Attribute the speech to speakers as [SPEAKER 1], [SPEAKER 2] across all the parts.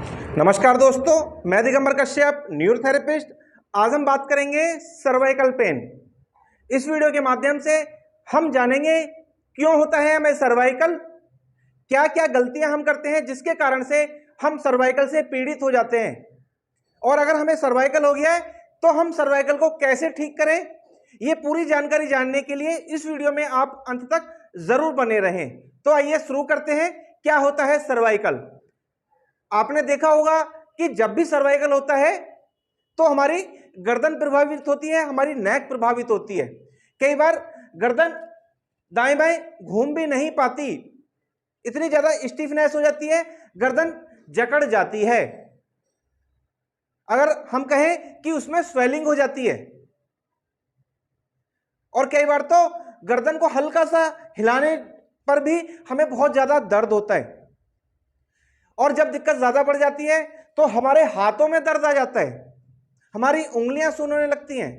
[SPEAKER 1] नमस्कार दोस्तों, मैं दिगंबर कश्यप, न्यूरोथेरेपिस्ट। आज हम बात करेंगे सर्वाइकल पेन। इस वीडियो के माध्यम से हम जानेंगे क्यों होता है हमें सर्वाइकल, क्या क्या गलतियां हम करते हैं जिसके कारण से हम सर्वाइकल से पीड़ित हो जाते हैं, और अगर हमें सर्वाइकल हो गया है तो हम सर्वाइकल को कैसे ठीक करें। ये पूरी जानकारी जानने के लिए इस वीडियो में आप अंत तक जरूर बने रहें। तो आइए शुरू करते हैं। क्या होता है सर्वाइकल? आपने देखा होगा कि जब भी सर्वाइकल होता है तो हमारी गर्दन प्रभावित होती है, हमारी नेक प्रभावित होती है। कई बार गर्दन दाएं बाएं घूम भी नहीं पाती, इतनी ज्यादा स्टिफनेस हो जाती है, गर्दन जकड़ जाती है। अगर हम कहें कि उसमें स्वेलिंग हो जाती है, और कई बार तो गर्दन को हल्का सा हिलाने पर भी हमें बहुत ज्यादा दर्द होता है। और जब दिक्कत ज्यादा बढ़ जाती है तो हमारे हाथों में दर्द आ जाता है, हमारी उंगलियां सूखने लगती हैं,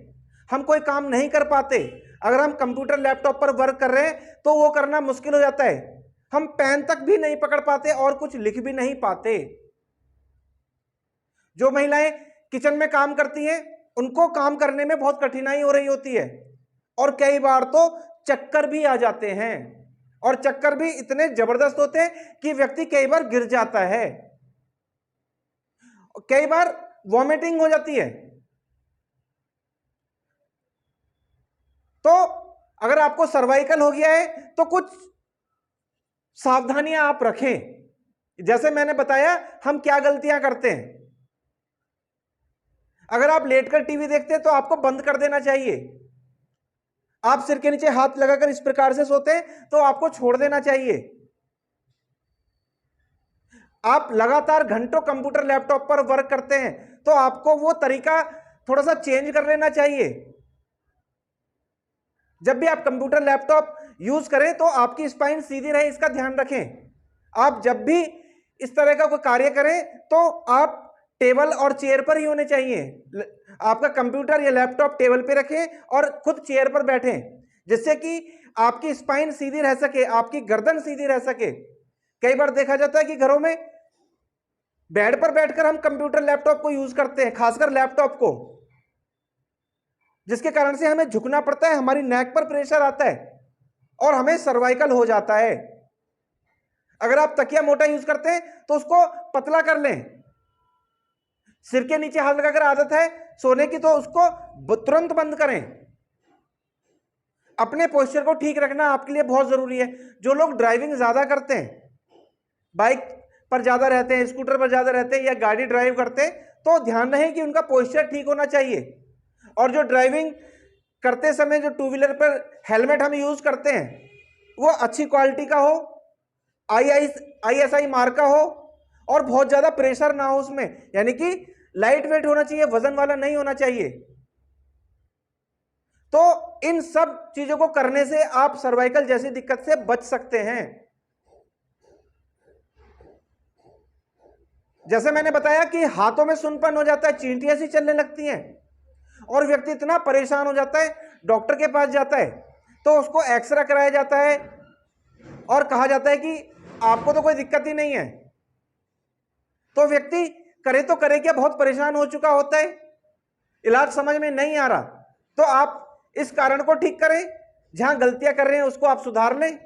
[SPEAKER 1] हम कोई काम नहीं कर पाते। अगर हम कंप्यूटर लैपटॉप पर वर्क कर रहे हैं तो वो करना मुश्किल हो जाता है, हम पेन तक भी नहीं पकड़ पाते और कुछ लिख भी नहीं पाते। जो महिलाएं किचन में काम करती हैं उनको काम करने में बहुत कठिनाई हो रही होती है, और कई बार तो चक्कर भी आ जाते हैं, और चक्कर भी इतने जबरदस्त होते हैं कि व्यक्ति कई बार गिर जाता है, कई बार वॉमिटिंग हो जाती है। तो अगर आपको सर्वाइकल हो गया है तो कुछ सावधानियां आप रखें। जैसे मैंने बताया हम क्या गलतियां करते हैं। अगर आप लेटकर टीवी देखते हैं तो आपको बंद कर देना चाहिए। आप सिर के नीचे हाथ लगाकर इस प्रकार से सोते हैं तो आपको छोड़ देना चाहिए। आप लगातार घंटों कंप्यूटर लैपटॉप पर वर्क करते हैं तो आपको वो तरीका थोड़ा सा चेंज कर लेना चाहिए। जब भी आप कंप्यूटर लैपटॉप यूज करें तो आपकी स्पाइन सीधी रहे, इसका ध्यान रखें। आप जब भी इस तरह का कोई कार्य करें तो आप टेबल और चेयर पर ही होने चाहिए। आपका कंप्यूटर या लैपटॉप टेबल पे रखें और खुद चेयर पर बैठें, जिससे कि आपकी स्पाइन सीधी रह सके, आपकी गर्दन सीधी रह सके। कई बार देखा जाता है कि घरों में बेड पर बैठकर हम कंप्यूटर लैपटॉप को यूज करते हैं, खासकर लैपटॉप को, जिसके कारण से हमें झुकना पड़ता है, हमारी नेक पर प्रेशर आता है और हमें सर्वाइकल हो जाता है। अगर आप तकिया मोटा यूज करते हैं तो उसको पतला कर लें। सिर के नीचे हाथ लगाकर आदत है सोने की तो उसको तुरंत बंद करें। अपने पोस्चर को ठीक रखना आपके लिए बहुत जरूरी है। जो लोग ड्राइविंग ज्यादा करते हैं, बाइक पर ज्यादा रहते हैं, स्कूटर पर ज्यादा रहते हैं या गाड़ी ड्राइव करते हैं, तो ध्यान रहे कि उनका पोस्चर ठीक होना चाहिए। और जो ड्राइविंग करते समय जो टू व्हीलर पर हेलमेट हम यूज करते हैं वो अच्छी क्वालिटी का हो, ISI मार्क का हो, और बहुत ज्यादा प्रेशर ना हो उसमें, यानी कि लाइट वेट होना चाहिए, वजन वाला नहीं होना चाहिए। तो इन सब चीजों को करने से आप सर्वाइकल जैसी दिक्कत से बच सकते हैं। जैसे मैंने बताया कि हाथों में सुनपन हो जाता है, चींटियां सी चलने लगती हैं, और व्यक्ति इतना परेशान हो जाता है, डॉक्टर के पास जाता है तो उसको एक्सरे कराया जाता है और कहा जाता है कि आपको तो कोई दिक्कत ही नहीं है। तो व्यक्ति करे तो करे क्या, बहुत परेशान हो चुका होता है, इलाज समझ में नहीं आ रहा। तो आप इस कारण को ठीक करें, जहां गलतियां कर रहे हैं उसको आप सुधार लें।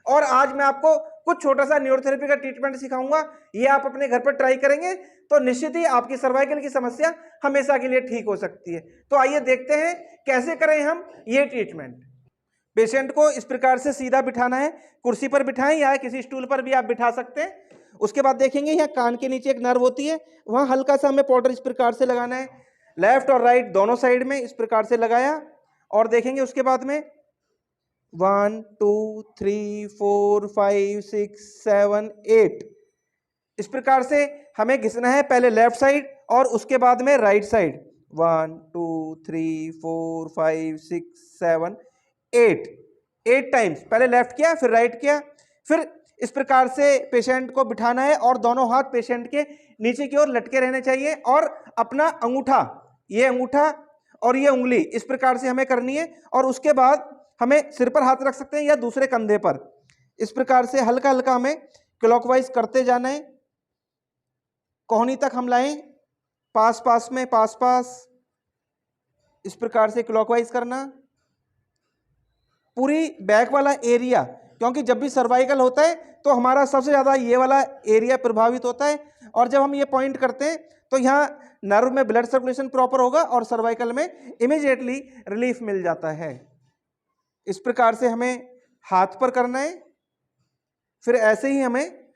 [SPEAKER 1] और आज मैं आपको कुछ छोटा सा न्यूरोथेरेपी का ट्रीटमेंट सिखाऊंगा, ये आप अपने घर पर ट्राई करेंगे तो निश्चित ही आपकी सर्वाइकल की समस्या हमेशा के लिए ठीक हो सकती है। तो आइए देखते हैं कैसे करें हम ये ट्रीटमेंट। पेशेंट को इस प्रकार से सीधा बिठाना है, कुर्सी पर बिठाएं या किसी स्टूल पर भी आप बिठा सकते हैं। उसके बाद देखेंगे यहाँ कान के नीचे एक नर्व होती है, वहां हल्का सा हमें पाउडर इस प्रकार से लगाना है, लेफ्ट और राइट दोनों साइड में इस प्रकार से लगाया। और देखेंगे उसके बाद में 1 2 3 4 5 6 7 8 इस प्रकार से हमें घिसना है, पहले लेफ्ट साइड और उसके बाद में राइट साइड। 1 2 3 4 5 6 7 8 टाइम्स, पहले लेफ्ट किया फिर राइट किया। फिर इस प्रकार से पेशेंट को बिठाना है और दोनों हाथ पेशेंट के नीचे की ओर लटके रहने चाहिए, और अपना अंगूठा, ये अंगूठा और ये उंगली इस प्रकार से हमें करनी है। और उसके बाद हमें सिर पर हाथ रख सकते हैं या दूसरे कंधे पर, इस प्रकार से हल्का हल्का हमें क्लॉकवाइज करते जाना है। कोहनी तक हम लाएं, पास पास में, पास पास, इस प्रकार से क्लॉकवाइज करना। पूरी बैक वाला एरिया, क्योंकि जब भी सर्वाइकल होता है तो हमारा सबसे ज़्यादा ये वाला एरिया प्रभावित होता है, और जब हम ये पॉइंट करते हैं तो यहाँ नर्व में ब्लड सर्कुलेशन प्रॉपर होगा और सर्वाइकल में इमीडिएटली रिलीफ मिल जाता है। इस प्रकार से हमें हाथ पर करना है, फिर ऐसे ही हमें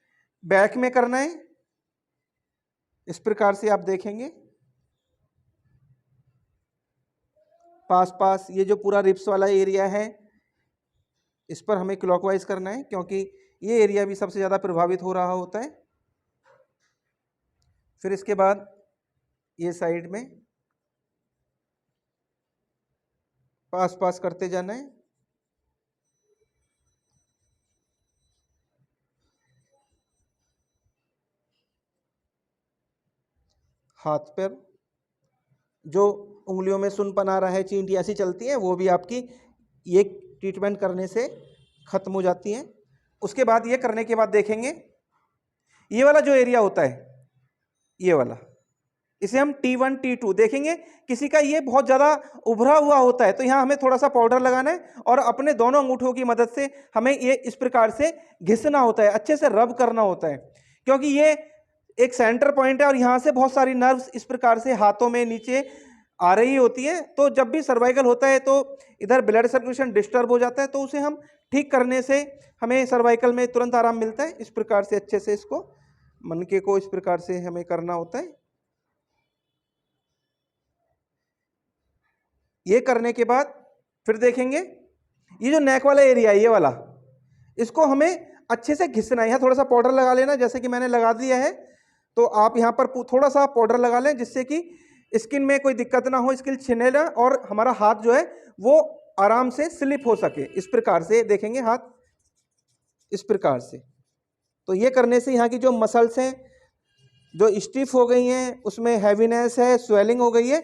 [SPEAKER 1] बैक में करना है। इस प्रकार से आप देखेंगे पास पास, ये जो पूरा रिब्स वाला एरिया है इस पर हमें क्लॉकवाइज करना है, क्योंकि ये एरिया भी सबसे ज़्यादा प्रभावित हो रहा होता है। फिर इसके बाद ये साइड में पास पास करते जाना है। हाथ पर जो उंगलियों में सुनपन आ रहा है, चींटियाँ सी चलती हैं, वो भी आपकी ये ट्रीटमेंट करने से खत्म हो जाती हैं। उसके बाद ये करने के बाद देखेंगे ये वाला जो एरिया होता है, ये वाला, इसे हम T1 T2 देखेंगे। किसी का ये बहुत ज़्यादा उभरा हुआ होता है तो यहाँ हमें थोड़ा सा पाउडर लगाना है और अपने दोनों अंगूठों की मदद से हमें ये इस प्रकार से घिसना होता है, अच्छे से रब करना होता है, क्योंकि ये एक सेंटर पॉइंट है और यहाँ से बहुत सारी नर्व्स इस प्रकार से हाथों में नीचे आ रही होती है। तो जब भी सर्वाइकल होता है तो इधर ब्लड सर्कुलेशन डिस्टर्ब हो जाता है, तो उसे हम ठीक करने से हमें सर्वाइकल में तुरंत आराम मिलता है। इस प्रकार से अच्छे से इसको मनके को इस प्रकार से हमें करना होता है। ये करने के बाद फिर देखेंगे ये जो नेक वाला एरिया है, ये वाला, इसको हमें अच्छे से घिसना है। यहाँ थोड़ा सा पाउडर लगा लेना, जैसे कि मैंने लगा दिया है। तो आप यहाँ पर थोड़ा सा पाउडर लगा लें जिससे कि स्किन में कोई दिक्कत ना हो, स्किन छिने ना, और हमारा हाथ जो है वो आराम से स्लिप हो सके। इस प्रकार से देखेंगे हाथ इस प्रकार से। तो ये करने से यहाँ की जो मसल्स हैं जो स्टिफ हो गई हैं, उसमें हैवीनेस है, स्वेलिंग हो गई है,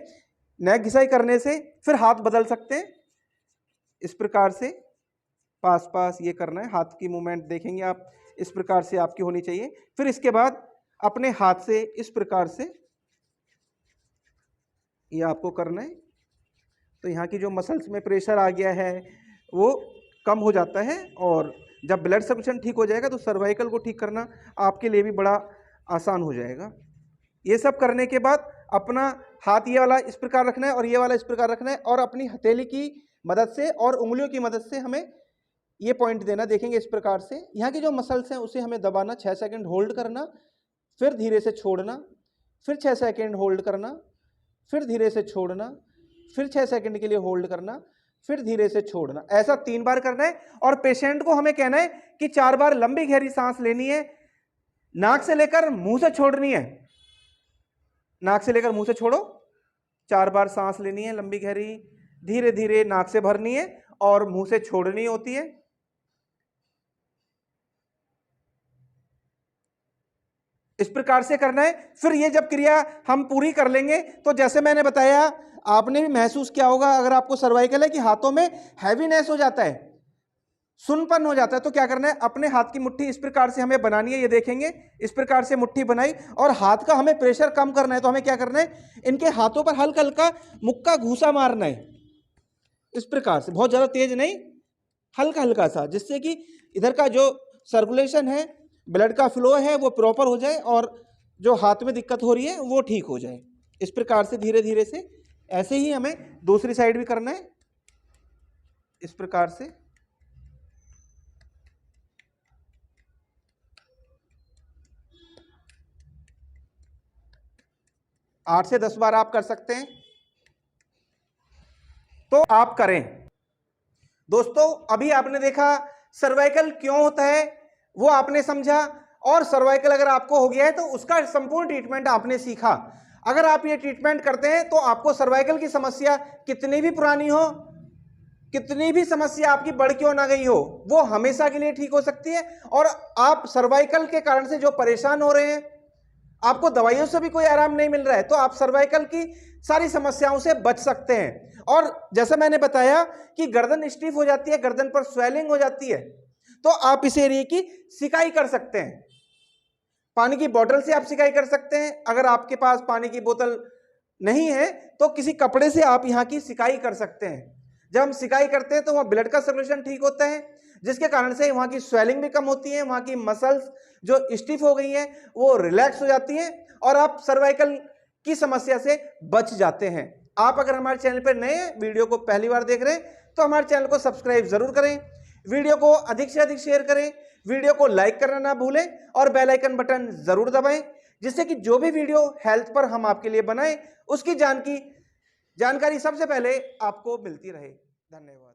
[SPEAKER 1] नेक घिसाई करने से फिर हाथ बदल सकते हैं। इस प्रकार से पास पास ये करना है। हाथ की मूवमेंट देखेंगे आप, इस प्रकार से आपकी होनी चाहिए। फिर इसके बाद अपने हाथ से इस प्रकार से ये आपको करना है। तो यहाँ की जो मसल्स में प्रेशर आ गया है वो कम हो जाता है, और जब ब्लड सर्कुलेशन ठीक हो जाएगा तो सर्वाइकल को ठीक करना आपके लिए भी बड़ा आसान हो जाएगा। ये सब करने के बाद अपना हाथ ये वाला इस प्रकार रखना है और ये वाला इस प्रकार रखना है, और अपनी हथेली की मदद से और उंगलियों की मदद से हमें ये पॉइंट देना। देखेंगे इस प्रकार से यहाँ की जो मसल्स हैं उसे हमें दबाना, 6 सेकंड होल्ड करना, फिर धीरे से छोड़ना, फिर 6 सेकंड होल्ड करना, फिर धीरे से छोड़ना, फिर 6 सेकंड के लिए होल्ड करना, फिर धीरे से छोड़ना। ऐसा 3 बार करना है। और पेशेंट को हमें कहना है कि 4 बार लंबी गहरी सांस लेनी है, नाक से लेकर मुंह से छोड़नी है। नाक से लेकर मुंह से छोड़ो, 4 बार सांस लेनी है लंबी गहरी, धीरे धीरे नाक से भरनी है और मुंह से छोड़नी होती है। इस प्रकार से करना है। फिर ये जब क्रिया हम पूरी कर लेंगे तो जैसे मैंने बताया, आपने भी महसूस किया होगा, अगर आपको सर्वाइकल है कि हाथों में हैवीनेस हो जाता है, सुनपन हो जाता है, तो क्या करना है, अपने हाथ की मुट्ठी इस प्रकार से हमें बनानी है। ये देखेंगे इस प्रकार से मुट्ठी बनाई, और हाथ का हमें प्रेशर कम करना है। तो हमें क्या करना है, इनके हाथों पर हल्का हल्का मुक्का घूसा मारना है इस प्रकार से, बहुत ज़्यादा तेज नहीं, हल्का हल्का सा, जिससे कि इधर का जो सर्कुलेशन है, ब्लड का फ्लो है, वो प्रॉपर हो जाए और जो हाथ में दिक्कत हो रही है वो ठीक हो जाए। इस प्रकार से धीरे धीरे से, ऐसे ही हमें दूसरी साइड भी करना है इस प्रकार से। आठ से 10 बार आप कर सकते हैं, तो आप करें। दोस्तों, अभी आपने देखा सर्वाइकल क्यों होता है, वो आपने समझा, और सर्वाइकल अगर आपको हो गया है तो उसका संपूर्ण ट्रीटमेंट आपने सीखा। अगर आप ये ट्रीटमेंट करते हैं तो आपको सर्वाइकल की समस्या कितनी भी पुरानी हो, कितनी भी समस्या आपकी बढ़ क्यों ना गई हो, वो हमेशा के लिए ठीक हो सकती है। और आप सर्वाइकल के कारण से जो परेशान हो रहे हैं, आपको दवाइयों से भी कोई आराम नहीं मिल रहा है, तो आप सर्वाइकल की सारी समस्याओं से बच सकते हैं। और जैसा मैंने बताया कि गर्दन स्टिफ हो जाती है, गर्दन पर स्वेलिंग हो जाती है, तो आप इस एरिया की सिकाई कर सकते हैं। पानी की बोतल से आप सिकाई कर सकते हैं। अगर आपके पास पानी की बोतल नहीं है तो किसी कपड़े से आप यहाँ की सिकाई कर सकते हैं। जब हम सिकाई करते हैं तो वहाँ ब्लड का सर्कुलेशन ठीक होता है, जिसके कारण से वहाँ की स्वेलिंग भी कम होती है, वहाँ की मसल्स जो स्टिफ हो गई हैं वो रिलैक्स हो जाती हैं और आप सर्वाइकल की समस्या से बच जाते हैं। आप अगर हमारे चैनल पर नए हैं, वीडियो को पहली बार देख रहे हैं, तो हमारे चैनल को सब्सक्राइब जरूर करें, वीडियो को अधिक से अधिक शेयर करें, वीडियो को लाइक करना ना भूलें और बेल आइकन बटन जरूर दबाएं, जिससे कि जो भी वीडियो हेल्थ पर हम आपके लिए बनाएं उसकी जानकारी सबसे पहले आपको मिलती रहे। धन्यवाद।